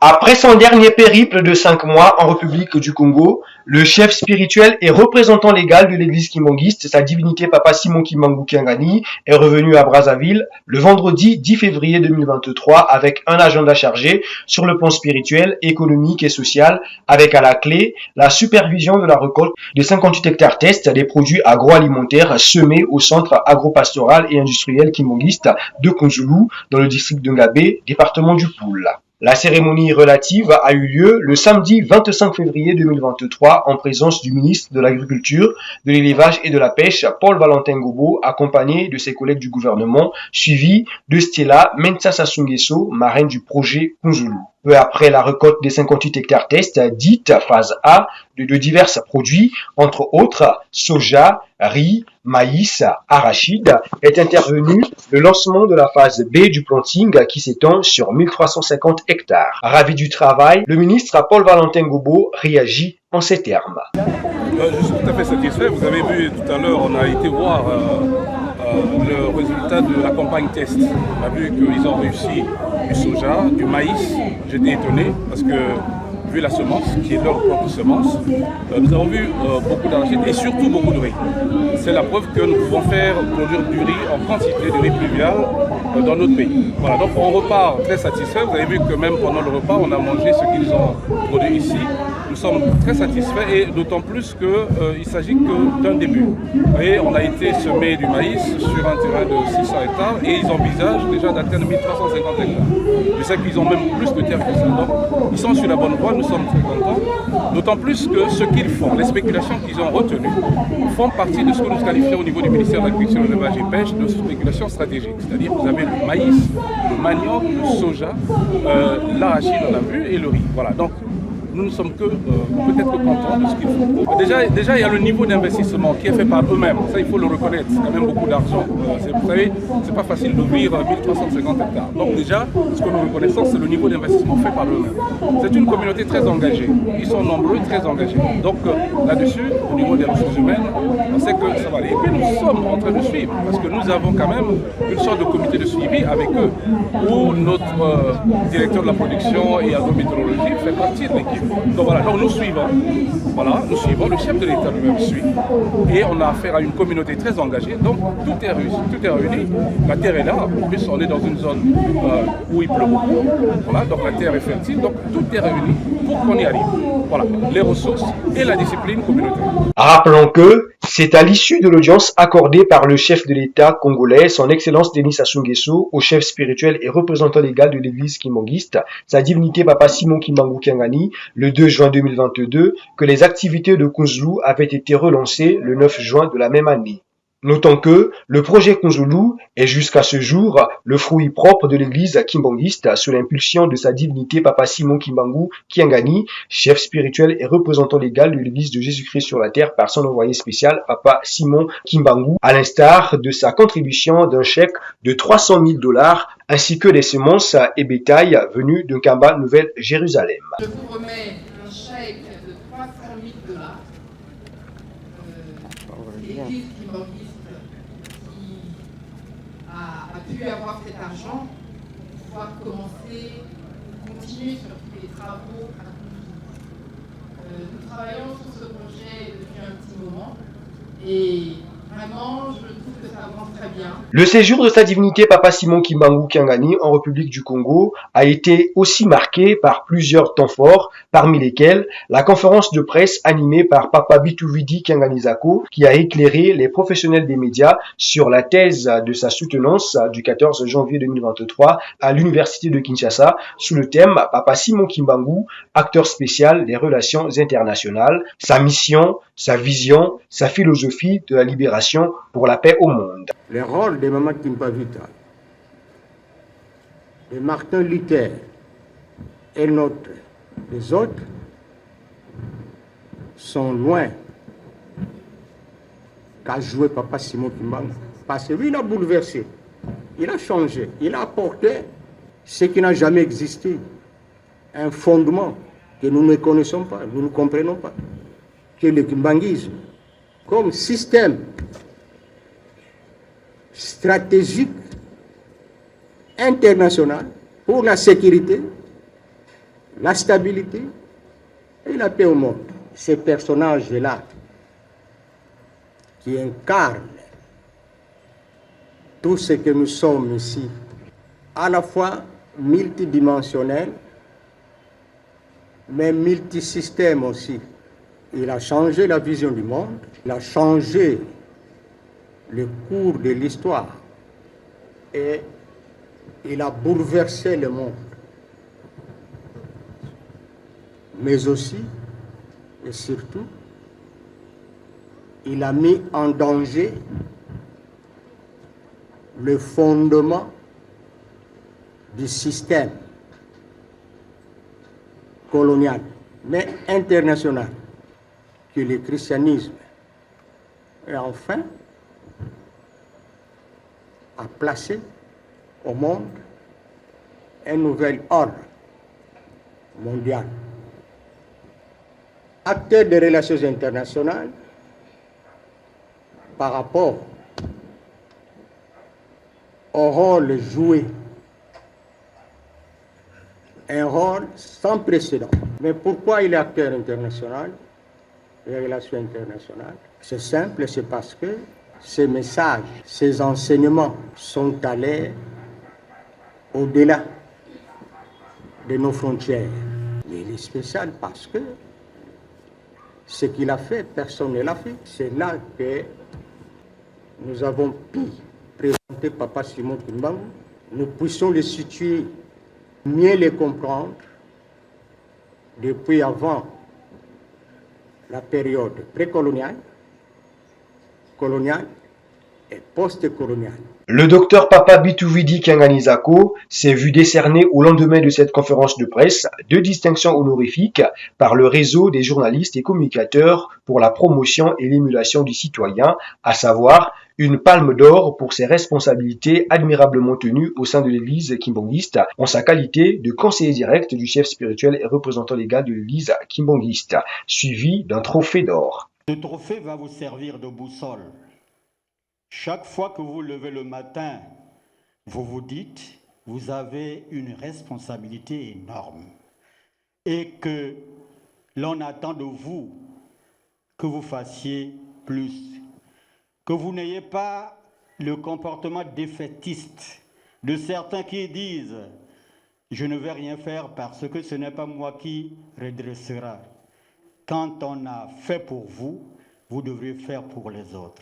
Après son dernier périple de 5 mois en République du Congo, le chef spirituel et représentant légal de l'église kimbangiste, sa divinité Papa Simon Kimbangu Kiangani, est revenu à Brazzaville le vendredi 10 février 2023 avec un agenda chargé sur le plan spirituel, économique et social, avec à la clé la supervision de la récolte de 58 hectares test des produits agroalimentaires semés au centre agropastoral et industriel kimbangiste de Konzulu, dans le district de Ngabé, département du Poul. La cérémonie relative a eu lieu le samedi 25 février 2023 en présence du ministre de l'Agriculture, de l'Élevage et de la Pêche, Paul Valentin Gobo, accompagné de ses collègues du gouvernement, suivi de Stella Mensa Sassou-Nguesso, marraine du projet Kunzulu. Peu après la récolte des 58 hectares test, dite phase A, de divers produits, entre autres soja, riz, maïs, arachide, est intervenu le lancement de la phase B du planting qui s'étend sur 1350 hectares. Ravi du travail, le ministre Paul Valentin Gobo réagit en ces termes. Je suis tout à fait satisfait. Vous avez vu tout à l'heure, on a été voir le résultat de la campagne test. On a vu qu'ils ont réussi du soja, du maïs. J'étais étonné parce que vu la semence, qui est leur propre semence, nous avons vu beaucoup d'arachide et surtout beaucoup de riz. C'est la preuve que nous pouvons faire produire du riz en quantité, du riz pluvial dans notre pays. Voilà, donc on repart très satisfait. Vous avez vu que même pendant le repas, on a mangé ce qu'ils ont produit ici. Nous sommes très satisfaits et d'autant plus qu'il ne s'agit que d'un début. Vous voyez, on a été semé du maïs sur un terrain de 600 hectares et ils envisagent déjà d'atteindre 1350 hectares. Je sais qu'ils ont même plus de terre que ça. Donc, ils sont sur la bonne voie, nous sommes très contents. D'autant plus que ce qu'ils font, les spéculations qu'ils ont retenues, font partie de ce que nous qualifions au niveau du ministère de l'Agriculture, de l'Élevage et Pêche de spéculation stratégique. C'est-à-dire que vous avez le maïs, le manioc, le soja, l'arachide, on l'a vu, et le riz. Voilà. Donc, nous ne sommes que peut-être contents de ce qu'ils font. Déjà, il y a le niveau d'investissement qui est fait par eux-mêmes. Ça, il faut le reconnaître. C'est quand même beaucoup d'argent. Vous savez, c'est pas facile d'ouvrir 1350 hectares. Donc déjà, ce que nous reconnaissons, c'est le niveau d'investissement fait par eux-mêmes. C'est une communauté très engagée. Ils sont nombreux, très engagés. Donc là-dessus, au niveau des ressources humaines, on sait que ça va aller. Et puis nous sommes en train de suivre, parce que nous avons quand même une sorte de comité de suivi avec eux, où notre directeur de la production et agrométéorologie fait partie de l'équipe. Donc voilà, donc nous suivons. Voilà, nous suivons. Le chef de l'État lui-même suit. Et on a affaire à une communauté très engagée. Donc tout est réussi, tout est réuni. La terre est là. En plus, on est dans une zone où il pleut beaucoup. Voilà, donc la terre est fertile. Donc tout est réuni pour qu'on y arrive. Voilà, les ressources et la discipline communautaire. Rappelons que c'est à l'issue de l'audience accordée par le chef de l'État congolais, son Excellence Denis Sassou Nguesso, au chef spirituel et représentant légal de l'église kimbangiste, sa divinité Papa Simon Kimbangu Kiangani, le 2 juin 2022, que les activités de Kunzulu avaient été relancées le 9 juin de la même année. Notons que le projet Kunzulu est jusqu'à ce jour le fruit propre de l'église kimbangiste sous l'impulsion de sa divinité Papa Simon Kimbangu Kiangani, chef spirituel et représentant légal de l'église de Jésus-Christ sur la terre par son envoyé spécial Papa Simon Kimbangu, à l'instar de sa contribution d'un chèque de 300 000 $ ainsi que des semences et bétail venus de Kamba, Nouvelle-Jérusalem. Je vous remets un chèque de 300 000 $. L'église kimbangiste a pu avoir cet argent pour pouvoir continuer sur tous les travaux. Nous travaillons sur ce projet depuis un petit moment et vraiment, je trouve que ça avance très bien. Le séjour de sa divinité Papa Simon Kimbangu Kiangani en République du Congo a été aussi marqué par plusieurs temps forts, parmi lesquels la conférence de presse animée par Papa Bituvidi Kiangani Zako, qui a éclairé les professionnels des médias sur la thèse de sa soutenance du 14 janvier 2023 à l'Université de Kinshasa sous le thème Papa Simon Kimbangu, acteur spécial des relations internationales, sa mission, sa vision, sa philosophie de la libération pour la paix au monde. Le rôle de Maman Kimpa Vita, de Martin Luther et les autres sont loin qu'a joué Papa Simon Kimbangu. Parce que lui, il a bouleversé, il a changé, il a apporté ce qui n'a jamais existé. Un fondement que nous ne connaissons pas, nous ne comprenons pas, que le kimbanguisme, comme système stratégique international pour la sécurité, la stabilité et la paix au monde. Ces personnages-là qui incarnent tout ce que nous sommes ici, à la fois multidimensionnel, mais multisystème aussi. Il a changé la vision du monde, il a changé le cours de l'histoire et il a bouleversé le monde. Mais aussi, et surtout, il a mis en danger le fondement du système colonial, mais international, que le christianisme. Et enfin, a placé au monde un nouvel ordre mondial. Acteur des relations internationales par rapport au rôle joué, un rôle sans précédent. Mais pourquoi il est acteur international, les relations internationales? C'est simple, c'est parce que ces messages, ces enseignements sont allés au-delà de nos frontières. Mais il est spécial parce que ce qu'il a fait, personne ne l'a fait. C'est là que nous avons pu présenter Papa Simon Kimbangu. Nous puissions le situer, mieux le comprendre depuis avant la période précoloniale, coloniale et post-coloniale. Le docteur Papa Bituvidi Kiangani Zako s'est vu décerner au lendemain de cette conférence de presse 2 distinctions honorifiques par le réseau des journalistes et communicateurs pour la promotion et l'émulation du citoyen, à savoir une palme d'or pour ses responsabilités admirablement tenues au sein de l'église kimbangiste en sa qualité de conseiller direct du chef spirituel et représentant légal de l'église kimbangiste, suivi d'un trophée d'or. Ce trophée va vous servir de boussole. Chaque fois que vous levez le matin, vous vous dites, vous avez une responsabilité énorme et que l'on attend de vous que vous fassiez plus, que vous n'ayez pas le comportement défaitiste de certains qui disent « je ne vais rien faire parce que ce n'est pas moi qui redressera ». Quand on a fait pour vous, vous devrez faire pour les autres.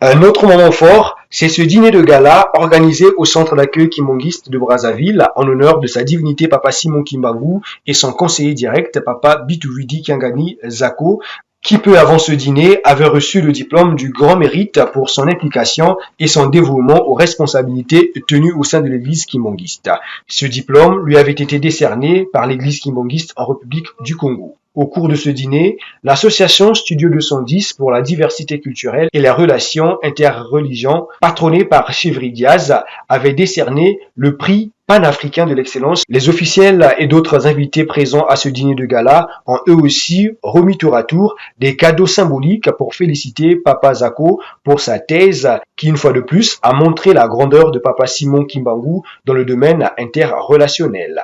Un autre moment fort, c'est ce dîner de gala organisé au centre d'accueil kimbangiste de Brazzaville en honneur de sa divinité Papa Simon Kimbangu et son conseiller direct Papa Bituvidi Kiangani Zako, qui peu avant ce dîner avait reçu le diplôme du grand mérite pour son implication et son dévouement aux responsabilités tenues au sein de l'église kimbangiste. Ce diplôme lui avait été décerné par l'église kimbangiste en République du Congo. Au cours de ce dîner, l'association Studio 210 pour la diversité culturelle et les relations interreligions, patronnée par Chivry Diaz, avait décerné le prix panafricain de l'excellence. Les officiels et d'autres invités présents à ce dîner de gala ont eux aussi remis tour à tour des cadeaux symboliques pour féliciter Papa Zako pour sa thèse qui, une fois de plus, a montré la grandeur de Papa Simon Kimbangu dans le domaine interrelationnel.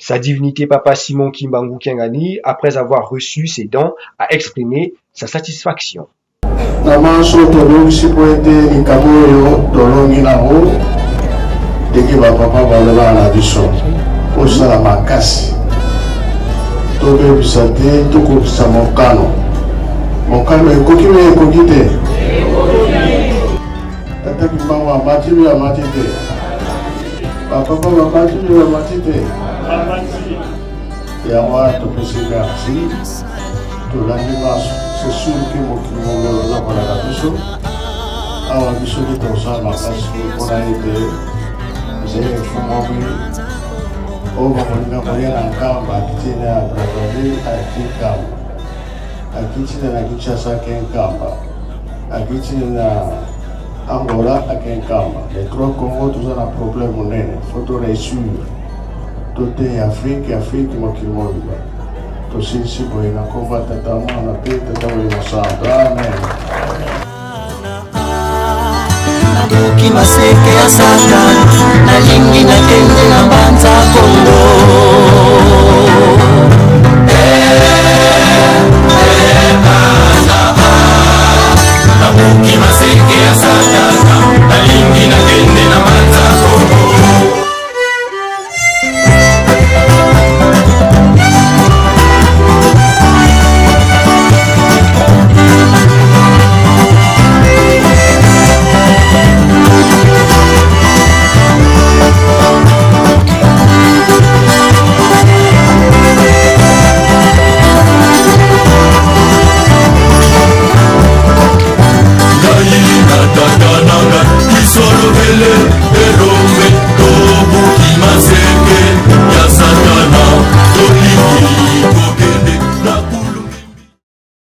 Sa divinité Papa Simon Kimbangu Kiangani, après avoir reçu ses dons, a exprimé sa satisfaction. Yawa topesika si tolandi maso c'est sûr que mokili na kolaka biso awa biso nde tosala makasi mpona ete zele efumomi oyo bakolinga kolia na nkamba akiti na brazzaville akiti nkamba akiti na kinshasa ake nkamba akiti na angola ake nkamba les 3 congo toza na problème monene faut to réussir tote Afrique mokili mobimba tosilisi boye na komba tata mwana pe tata boye mosantu amen. Maseke ya Satana